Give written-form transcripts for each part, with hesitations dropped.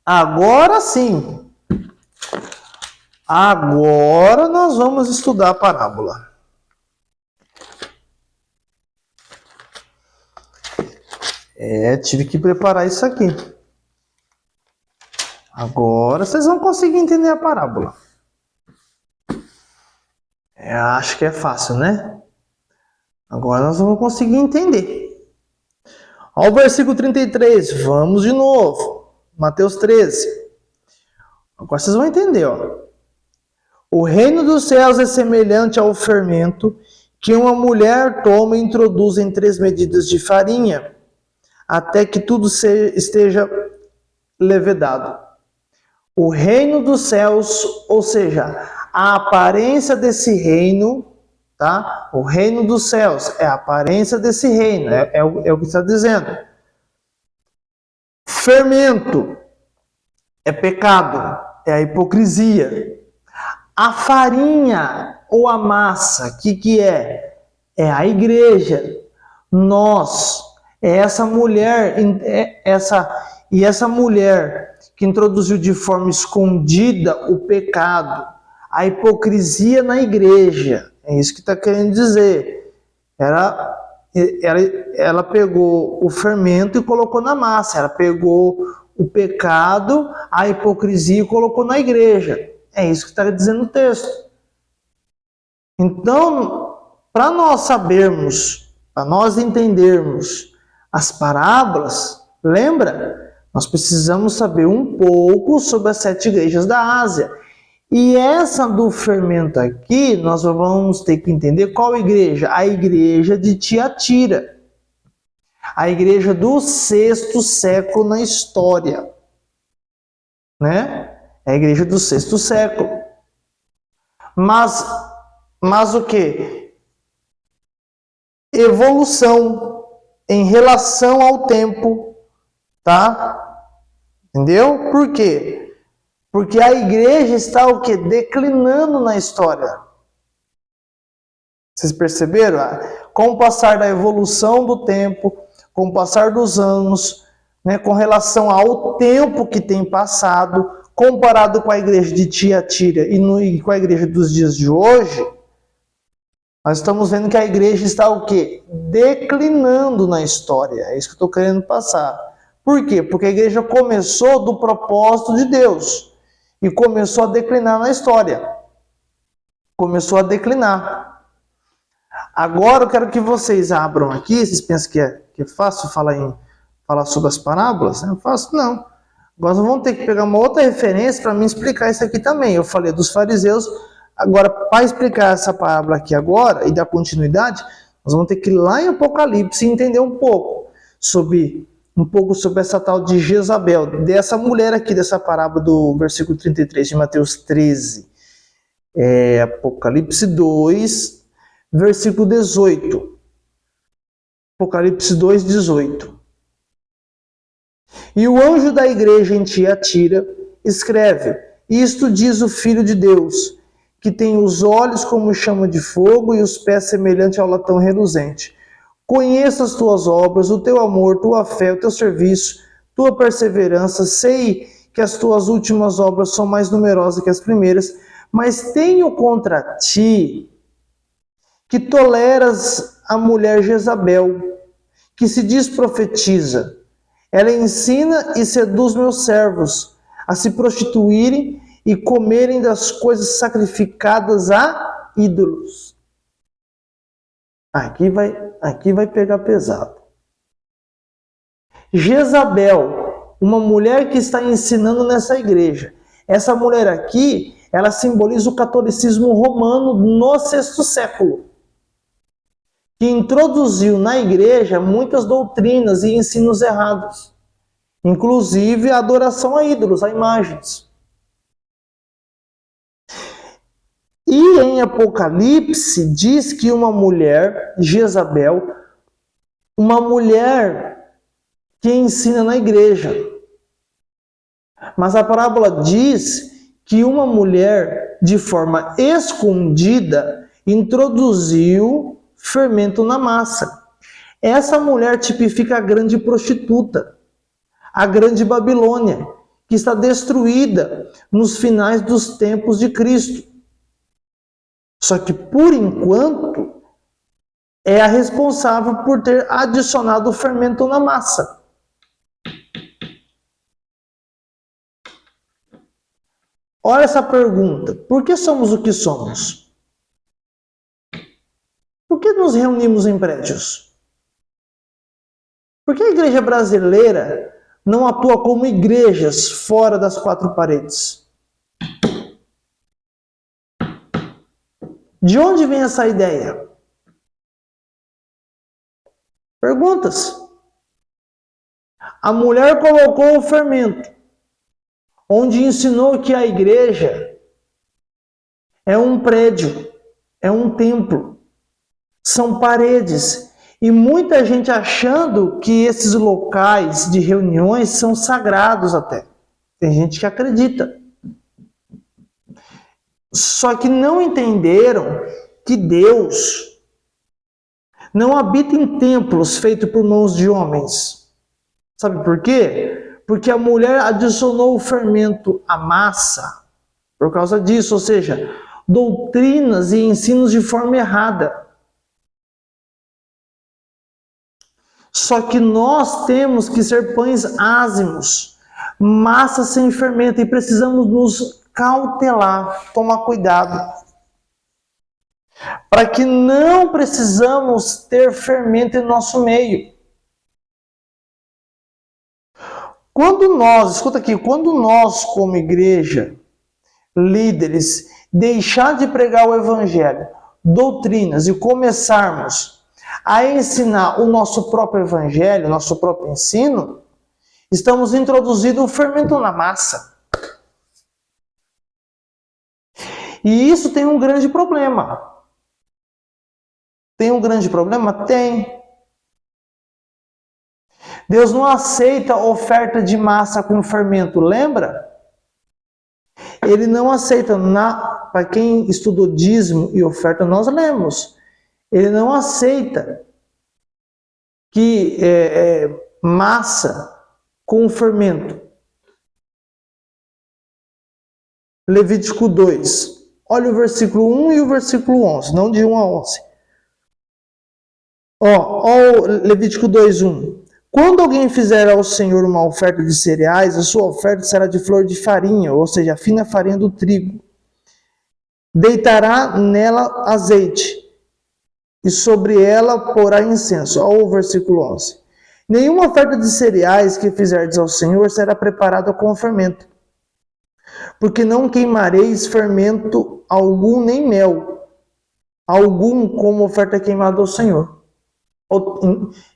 Agora sim. Agora nós vamos estudar a parábola. Tive que preparar isso aqui. Agora vocês vão conseguir entender a parábola. Acho que é fácil, né? Agora nós vamos conseguir entender. Olha o versículo 33. Vamos de novo. Mateus 13. Agora vocês vão entender, ó. O reino dos céus é semelhante ao fermento que uma mulher toma e introduz em 3 medidas de farinha, até que tudo esteja levedado. O reino dos céus, ou seja, a aparência desse reino, tá? O reino dos céus é a aparência desse reino, é o que está dizendo. Fermento é pecado, é a hipocrisia. A farinha ou a massa, que é? É a igreja. Nós, essa mulher, essa mulher que introduziu de forma escondida o pecado, a hipocrisia na igreja. É isso que está querendo dizer. Ela pegou o fermento e colocou na massa. Ela pegou o pecado, a hipocrisia e colocou na igreja. É isso que está dizendo o texto. Então, para nós sabermos, para nós entendermos as parábolas, lembra? Nós precisamos saber um pouco sobre as 7 igrejas da Ásia. E essa do fermento aqui, nós vamos ter que entender qual igreja? A igreja de Tiatira. A igreja do 6º século na história. Né? É a igreja do 6º século. Mas o que? Evolução em relação ao tempo, tá? Entendeu? Por quê? Porque a igreja está o quê? Declinando na história. Vocês perceberam? Com o passar da evolução do tempo, com o passar dos anos, né, com relação ao tempo que tem passado, comparado com a igreja de Tiatira e com a igreja dos dias de hoje, nós estamos vendo que a igreja está o quê? Declinando na história. É isso que eu estou querendo passar. Por quê? Porque a igreja começou do propósito de Deus e começou a declinar na história. Começou a declinar. Agora eu quero que vocês abram aqui. Vocês pensam que é fácil falar sobre as parábolas? Não é fácil, não. Agora nós vamos ter que pegar uma outra referência para me explicar isso aqui também. Eu falei dos fariseus. Agora, para explicar essa parábola aqui agora e dar continuidade, nós vamos ter que ir lá em Apocalipse e entender um pouco sobre essa tal de Jezabel, dessa mulher aqui, dessa parábola do versículo 33 de Mateus 13. Apocalipse 2, versículo 18. Apocalipse 2, 18. E o anjo da igreja em Tiatira escreve: isto diz o Filho de Deus, que tem os olhos como chama de fogo e os pés semelhante ao latão reluzente. Conheço as tuas obras, o teu amor, tua fé, o teu serviço, tua perseverança. Sei que as tuas últimas obras são mais numerosas que as primeiras, mas tenho contra ti que toleras a mulher Jezabel, que se diz profetiza. Ela ensina e seduz meus servos a se prostituírem e comerem das coisas sacrificadas a ídolos. Aqui vai pegar pesado. Jezabel, uma mulher que está ensinando nessa igreja. Essa mulher aqui, ela simboliza o catolicismo romano no 6º século, que introduziu na igreja muitas doutrinas e ensinos errados, inclusive a adoração a ídolos, a imagens. E em Apocalipse diz que uma mulher, Jezabel, uma mulher que ensina na igreja. Mas a parábola diz que uma mulher, de forma escondida, introduziu fermento na massa. Essa mulher tipifica a grande prostituta, a grande Babilônia, que está destruída nos finais dos tempos de Cristo. Só que, por enquanto, é a responsável por ter adicionado o fermento na massa. Olha essa pergunta. Por que somos o que somos? Por que nos reunimos em prédios? Por que a igreja brasileira não atua como igrejas fora das quatro paredes? De onde vem essa ideia? Perguntas. A mulher colocou o fermento, onde ensinou que a igreja é um prédio, é um templo, são paredes. E muita gente achando que esses locais de reuniões são sagrados até. Tem gente que acredita. Só que não entenderam que Deus não habita em templos feitos por mãos de homens. Sabe por quê? Porque a mulher adicionou o fermento à massa por causa disso, ou seja, doutrinas e ensinos de forma errada. Só que nós temos que ser pães ázimos, massa sem fermento, e precisamos nos cautelar, tomar cuidado, para que não precisamos ter fermento em nosso meio. Quando nós, escuta aqui, quando nós como igreja, líderes, deixar de pregar o evangelho, doutrinas e começarmos a ensinar o nosso próprio evangelho, nosso próprio ensino, estamos introduzindo o fermento na massa. E isso tem um grande problema. Tem um grande problema? Tem. Deus não aceita oferta de massa com fermento, lembra? Ele não aceita, para quem estudou dízimo e oferta, nós lemos. Ele não aceita que massa com fermento. Levítico 2. Olha o versículo 1 e o versículo 11, não de 1 a 11. Levítico 2:1. Quando alguém fizer ao Senhor uma oferta de cereais, a sua oferta será de flor de farinha, ou seja, a fina farinha do trigo. Deitará nela azeite, e sobre ela porá incenso. Olha o versículo 11. Nenhuma oferta de cereais que fizerdes ao Senhor será preparada com fermento, porque não queimareis fermento algum, nem mel algum como oferta queimada ao Senhor.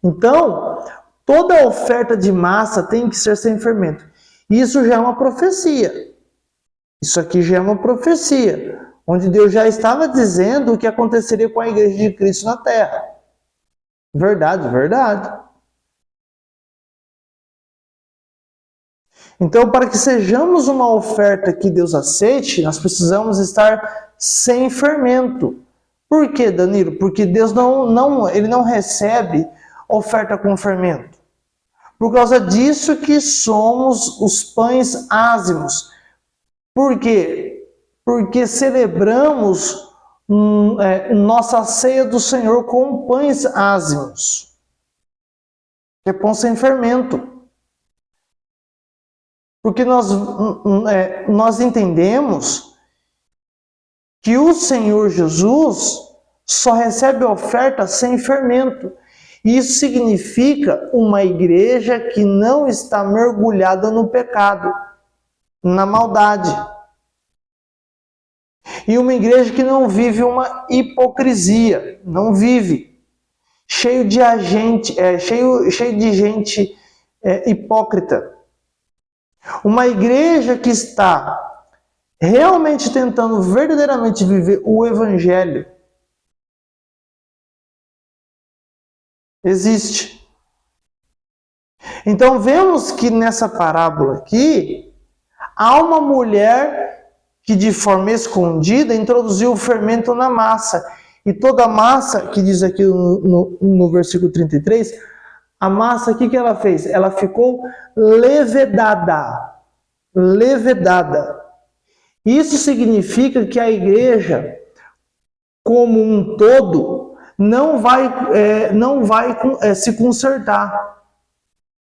Então, toda oferta de massa tem que ser sem fermento. Isso já é uma profecia. Isso aqui já é uma profecia, onde Deus já estava dizendo o que aconteceria com a igreja de Cristo na terra. Verdade, verdade. Então, para que sejamos uma oferta que Deus aceite, nós precisamos estar sem fermento. Por quê, Danilo? Porque Deus ele não recebe oferta com fermento. Por causa disso que somos os pães ázimos. Por quê? Porque celebramos nossa ceia do Senhor com pães ázimos. Que é pão sem fermento. Porque nós entendemos que o Senhor Jesus só recebe oferta sem fermento. Isso significa uma igreja que não está mergulhada no pecado, na maldade. E uma igreja que não vive uma hipocrisia, não vive. Cheio de gente hipócrita. Uma igreja que está realmente tentando verdadeiramente viver o evangelho. Existe. Então vemos que nessa parábola aqui, há uma mulher que de forma escondida introduziu o fermento na massa. E toda a massa, que diz aqui no versículo 33, a massa, o que ela fez? Ela ficou levedada. levedada. Isso significa que a igreja, como um todo, não vai se consertar.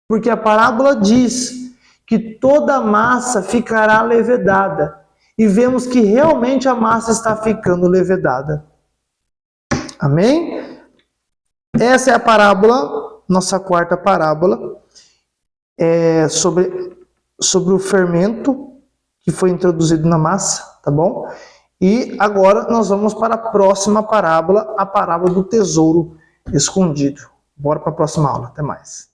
Porque a parábola diz que toda a massa ficará levedada. E vemos que realmente a massa está ficando levedada. Amém? Essa é a parábola, nossa quarta parábola, sobre o fermento que foi introduzido na massa, tá bom? E agora nós vamos para a próxima parábola, a parábola do tesouro escondido. Bora para a próxima aula. Até mais.